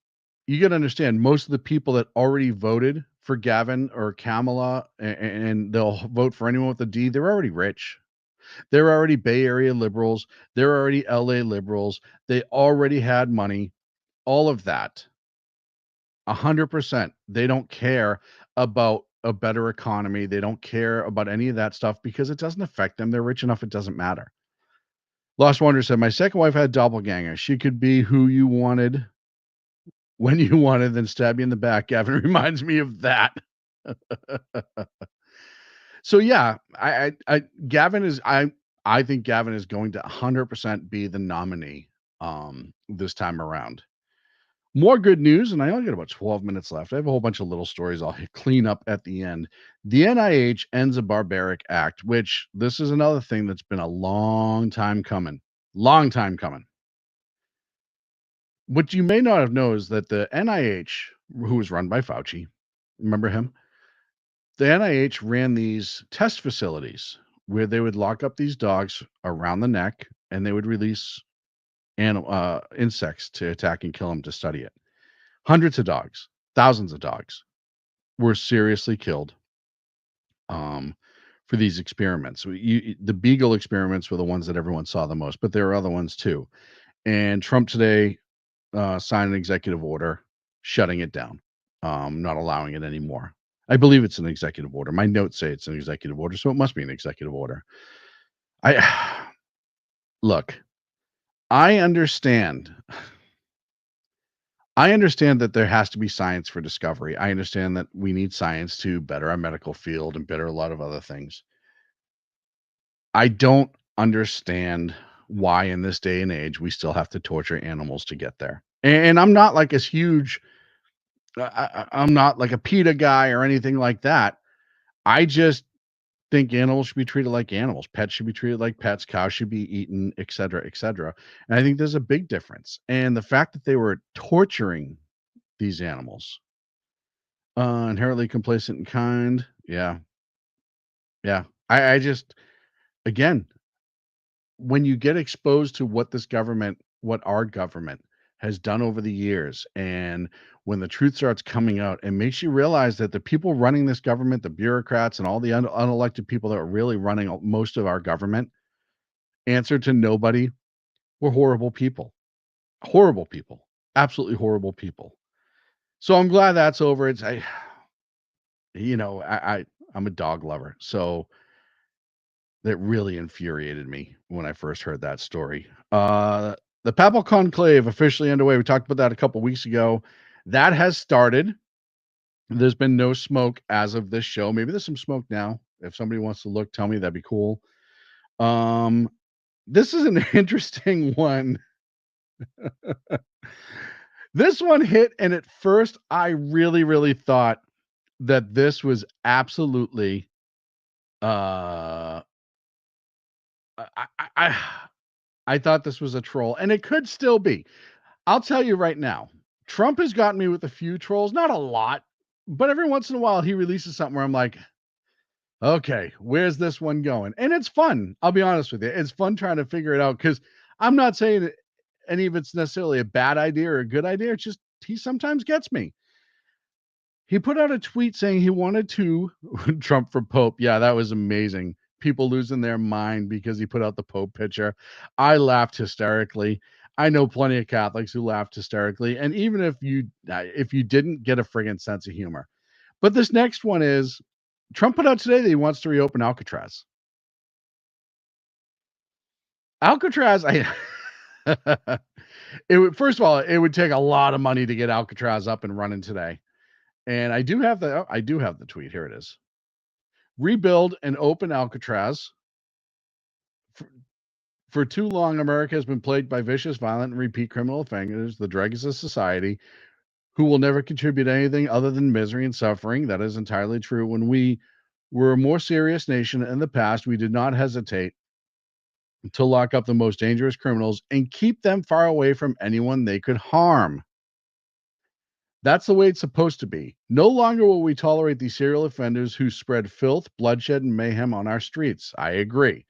you got to understand, most of the people that already voted for Gavin or Kamala, and they'll vote for anyone with a D, they're already rich. They're already Bay Area liberals. They're already LA liberals. They already had money. All of that. 100%. They don't care about a better economy. They don't care about any of that stuff because it doesn't affect them. They're rich enough. It doesn't matter. Lost Wonder said, my second wife had a doppelganger. She could be who you wanted when you wanted, then stab you in the back. Gavin reminds me of that. So yeah, I think Gavin is going to 100% be the nominee this time around. More good news, and I only got about 12 minutes left. I have a whole bunch of little stories I'll clean up at the end. The NIH ends a barbaric act, which this is another thing that's been a long time coming. Long time coming. What you may not have known is that the NIH, who was run by Fauci, remember him? The NIH ran these test facilities where they would lock up these dogs around the neck and they would release insects to attack and kill them to study it. Hundreds of dogs, thousands of dogs were seriously killed for these experiments. The beagle experiments were the ones that everyone saw the most, but there are other ones too. And Trump today signed an executive order shutting it down, not allowing it anymore. I believe it's an executive order. My notes say it's an executive order, so it must be an executive order. Look, I understand that there has to be science for discovery. I understand that we need science to better our medical field and better a lot of other things. I don't understand why in this day and age we still have to torture animals to get there. And I'm not like this huge I'm not like a PETA guy or anything like that. I just think animals should be treated like animals. Pets should be treated like pets. Cows should be eaten, et cetera, et cetera. And I think there's a big difference. And the fact that they were torturing these animals, inherently complacent and kind. Yeah. Yeah. I just, again, when you get exposed to what this government, what our government has done over the years, and when the truth starts coming out, it makes you realize that the people running this government, the bureaucrats and all the unelected people that are really running most of our government, answer to nobody, were horrible people, absolutely horrible people. So I'm glad that's over. It's I'm a dog lover, so that really infuriated me when I first heard that story. The Papal Conclave officially underway. We talked about that a couple weeks ago. That has started. There's been no smoke as of this show. Maybe there's some smoke now. If somebody wants to look, tell me, that'd be cool. This is an interesting one. This one hit, and at first I really, really thought that this was absolutely I I I thought this was a troll, and it could still be. I'll tell you right now, Trump has gotten me with a few trolls, not a lot, but every once in a while he releases something where I'm like, okay, where's this one going? And it's fun. I'll be honest with you. It's fun trying to figure it out because I'm not saying that any of it's necessarily a bad idea or a good idea. It's just he sometimes gets me. He put out a tweet saying he wanted to Trump for Pope. Yeah, that was amazing. People losing their mind because he put out the Pope picture. I laughed hysterically. I know plenty of Catholics who laughed hysterically. And even if you didn't, get a friggin' sense of humor. But this next one is Trump put out today that he wants to reopen Alcatraz. Alcatraz, first of all, it would take a lot of money to get Alcatraz up and running today. And I do have the tweet. Here it is. Rebuild and open Alcatraz. For too long, America has been plagued by vicious, violent, and repeat criminal offenders, the dregs of society, who will never contribute anything other than misery and suffering. That is entirely true. When we were a more serious nation in the past, we did not hesitate to lock up the most dangerous criminals and keep them far away from anyone they could harm. That's the way it's supposed to be. No longer will we tolerate these serial offenders who spread filth, bloodshed, and mayhem on our streets. I agree.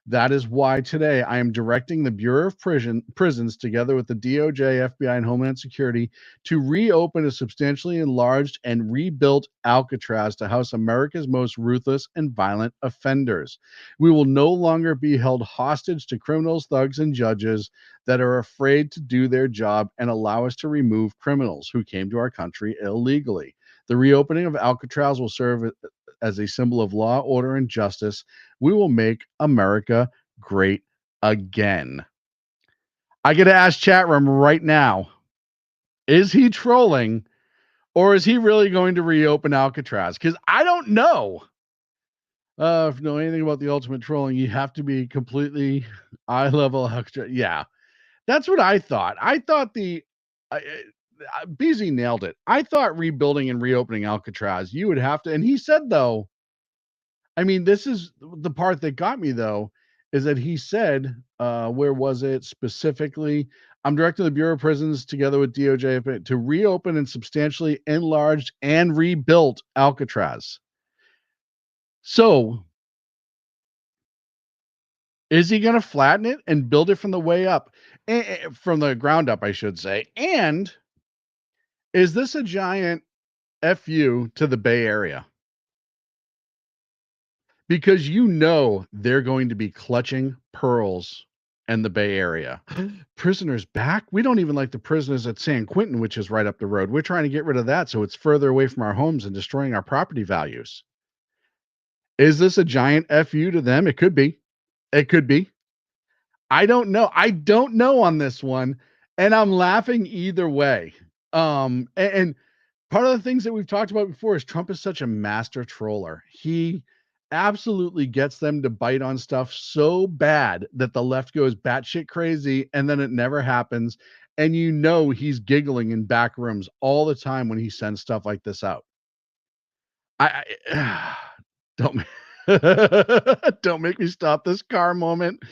That is why today I am directing the Bureau of Prisons, together with the DOJ, FBI, and Homeland Security, to reopen a substantially enlarged and rebuilt Alcatraz to house America's most ruthless and violent offenders. We will no longer be held hostage to criminals, thugs, and judges that are afraid to do their job and allow us to remove criminals who came to our country illegally. The reopening of Alcatraz will serve as a symbol of law, order, and justice. We will make America great again. I get to ask chat room right now, is he trolling or is he really going to reopen Alcatraz? Because I don't know. If you know anything about the ultimate trolling, you have to be completely eye level. Yeah, that's what I thought. I thought BZ nailed it. I thought rebuilding and reopening Alcatraz, you would have to, and he said though, I mean, this is the part that got me though, is that he said, where was it specifically? I'm directing the Bureau of Prisons together with DOJ to reopen and substantially enlarged and rebuilt Alcatraz. So is he going to flatten it and build it from the way up, from the ground up, I should say? And is this a giant FU to the Bay Area? Because they're going to be clutching pearls in the Bay Area. Prisoners back? We don't even like the prisoners at San Quentin, which is right up the road. We're trying to get rid of that so it's further away from our homes and destroying our property values. Is this a giant FU to them? It could be. It could be. I don't know. I don't know on this one, and I'm laughing either way. And part of the things that we've talked about before is Trump is such a master troller. He absolutely gets them to bite on stuff so bad that the left goes batshit crazy, and then it never happens. And you know he's giggling in back rooms all the time when he sends stuff like this out. I don't don't make me stop this car moment.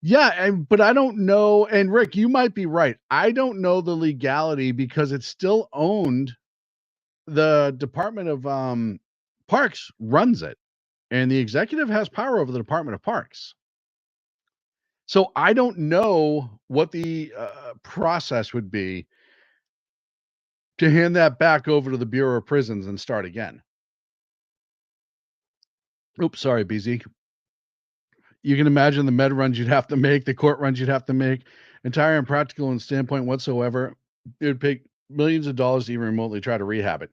Yeah, but I don't know. And Rick, you might be right. I don't know the legality because it's still owned. The Department of Parks runs it, and the executive has power over the Department of Parks. So I don't know what the process would be to hand that back over to the Bureau of Prisons and start again. Oops, sorry, BZ. You can imagine the med runs you'd have to make, the court runs you'd have to make, entire impractical and standpoint whatsoever. It would take millions of dollars to even remotely try to rehab it.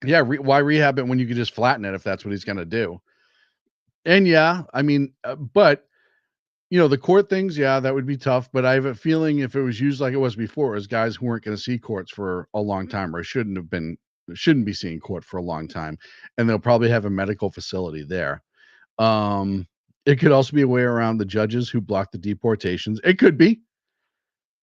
Yeah, why rehab it when you could just flatten it if that's what he's going to do? And yeah, I mean, but the court things, yeah, that would be tough. But I have a feeling if it was used like it was before, as guys who weren't going to see courts for a long time or shouldn't be seeing court for a long time, and they'll probably have a medical facility there. It could also be a way around the judges who block the deportations. It could be.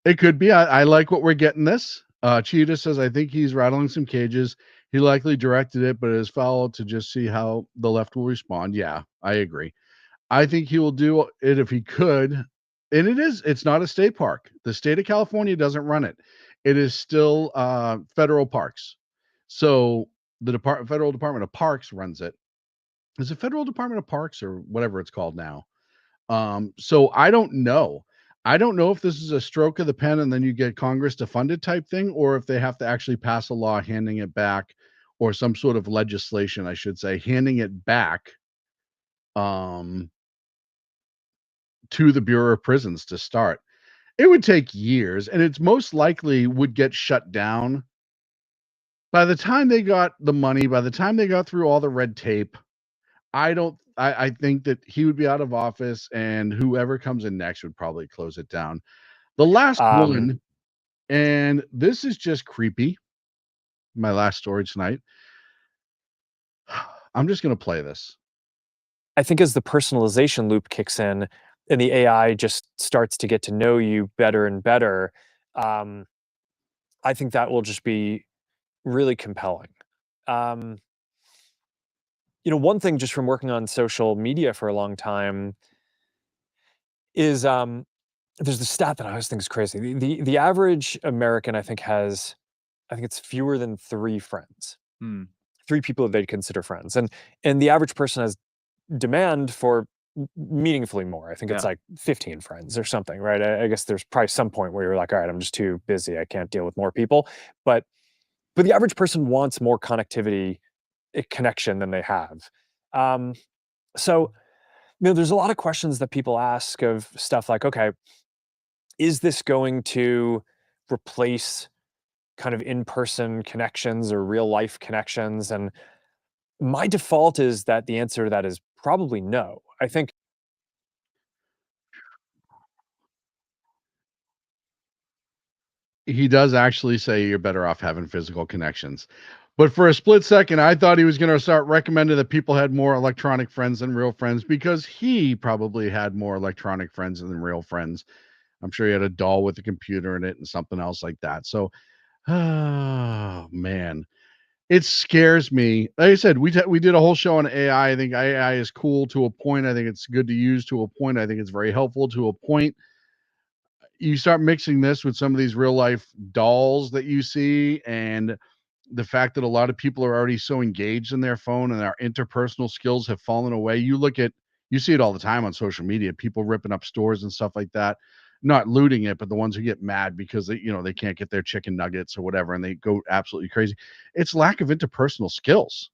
I like what we're getting this. Cheetah says, I think he's rattling some cages. He likely directed it, but it is foul to just see how the left will respond. Yeah, I agree. I think he will do it if he could. And it's not a state park. The state of California doesn't run it. It is still federal parks. So the federal Department of Parks runs it. Is it Federal Department of Parks or whatever it's called now? So I don't know. I don't know if this is a stroke of the pen and then you get Congress to fund it type thing, or if they have to actually pass a law handing it back, or some sort of legislation, I should say, handing it back to the Bureau of Prisons to start. It would take years, and it's most likely would get shut down by the time they got the money, by the time they got through all the red tape. I think that he would be out of office, and whoever comes in next would probably close it down. The last one, and this is just creepy. My last story tonight. I'm just going to play this. I think as the personalization loop kicks in and the AI just starts to get to know you better and better, I think that will just be really compelling. One thing just from working on social media for a long time is there's the stat that I always think is crazy. The average American, I think it's fewer than 3 friends. 3 people that they'd consider friends. And the average person has demand for meaningfully more. I think it's like 15 friends or something, right? I guess there's probably some point where you're like, all right, I'm just too busy. I can't deal with more people. But the average person wants more connectivity, connection than they have. So there's a lot of questions that people ask of stuff like, okay, is this going to replace kind of in-person connections or real life connections? And my default is that the answer to that is probably no. I think he does actually say you're better off having physical connections. But for a split second, I thought he was going to start recommending that people had more electronic friends than real friends, because he probably had more electronic friends than real friends. I'm sure he had a doll with a computer in it and something else like that. So, oh, man, it scares me. Like I said, we did a whole show on AI. I think AI is cool to a point. I think it's good to use to a point. I think it's very helpful to a point. You start mixing this with some of these real life dolls that you see, and the fact that a lot of people are already so engaged in their phone and our interpersonal skills have fallen away. You see it all the time on social media, people ripping up stores and stuff like that, not looting it, but the ones who get mad because they can't get their chicken nuggets or whatever, and they go absolutely crazy. It's lack of interpersonal skills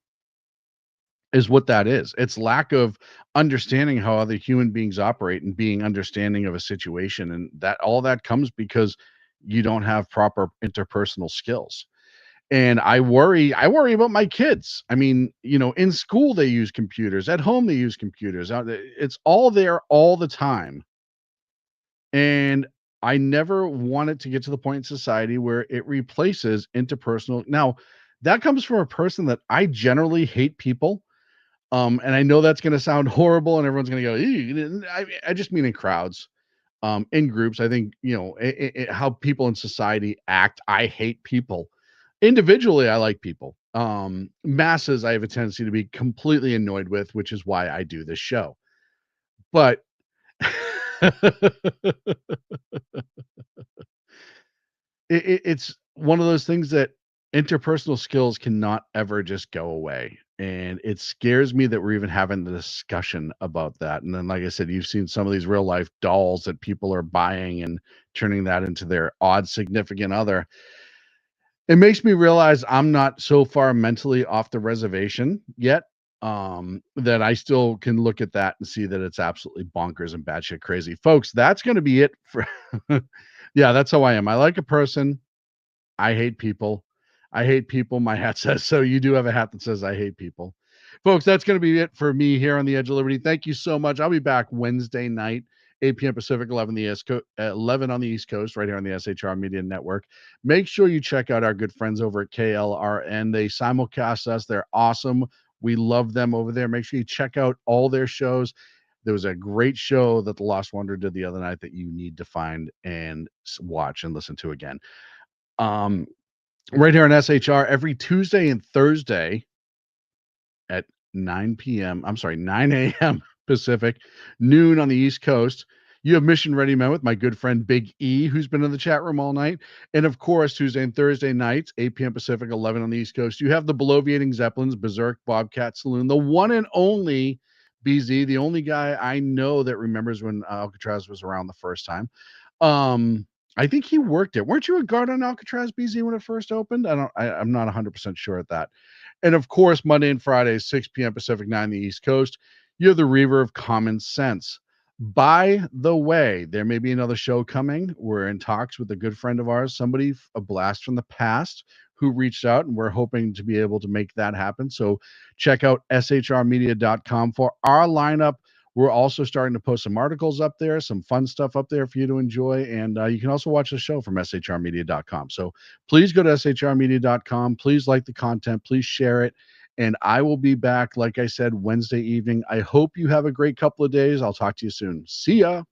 is what that is. It's lack of understanding how other human beings operate and being understanding of a situation. And that all that comes because you don't have proper interpersonal skills. And I worry about my kids. I mean, in school they use computers, at home they use computers. It's all there all the time. And I never want it to get to the point in society where it replaces interpersonal. Now, that comes from a person that I generally hate people. And I know that's going to sound horrible and everyone's going to go, "Ew." I just mean in crowds, in groups. I think, how people in society act. I hate people. Individually, I like people. Masses, I have a tendency to be completely annoyed with, which is why I do this show. But it's one of those things that interpersonal skills cannot ever just go away. And it scares me that we're even having the discussion about that. And then, like I said, you've seen some of these real life dolls that people are buying and turning that into their odd significant other. It makes me realize I'm not so far mentally off the reservation yet, that I still can look at that and see that it's absolutely bonkers and batshit crazy. Folks, that's going to be it for. Yeah, that's how I am. I like a person. I hate people. I hate people. My hat says so. You do have a hat that says I hate people. Folks, that's going to be it for me here on the Edge of Liberty. Thank you so much. I'll be back Wednesday night, 8 p.m. Pacific, 11 on the East Coast, right here on the SHR Media Network. Make sure you check out our good friends over at KLRN. They simulcast us. They're awesome. We love them over there. Make sure you check out all their shows. There was a great show that The Lost Wonder did the other night that you need to find and watch and listen to again. Right here on SHR every Tuesday and Thursday at 9 a.m. Pacific, noon on the East Coast. You have Mission Ready Men with my good friend Big E, who's been in the chat room all night. And of course, Tuesday and Thursday nights, 8 p.m. Pacific, 11 on the East Coast. You have the Bloviating Zeppelins, Berserk, Bobcat Saloon, the one and only BZ, the only guy I know that remembers when Alcatraz was around the first time. I think he worked it. Weren't you a guard on Alcatraz, BZ, when it first opened? I'm not 100% sure at that. And of course, Monday and Friday, 6 p.m. Pacific, 9 on the East Coast. You're the Reaver of Common Sense. By the way, there may be another show coming. We're in talks with a good friend of ours, somebody, a blast from the past, who reached out, and we're hoping to be able to make that happen. So check out shrmedia.com for our lineup. We're also starting to post some articles up there, some fun stuff up there for you to enjoy. And you can also watch the show from shrmedia.com. So please go to shrmedia.com. Please like the content. Please share it. And I will be back, like I said, Wednesday evening. I hope you have a great couple of days. I'll talk to you soon. See ya.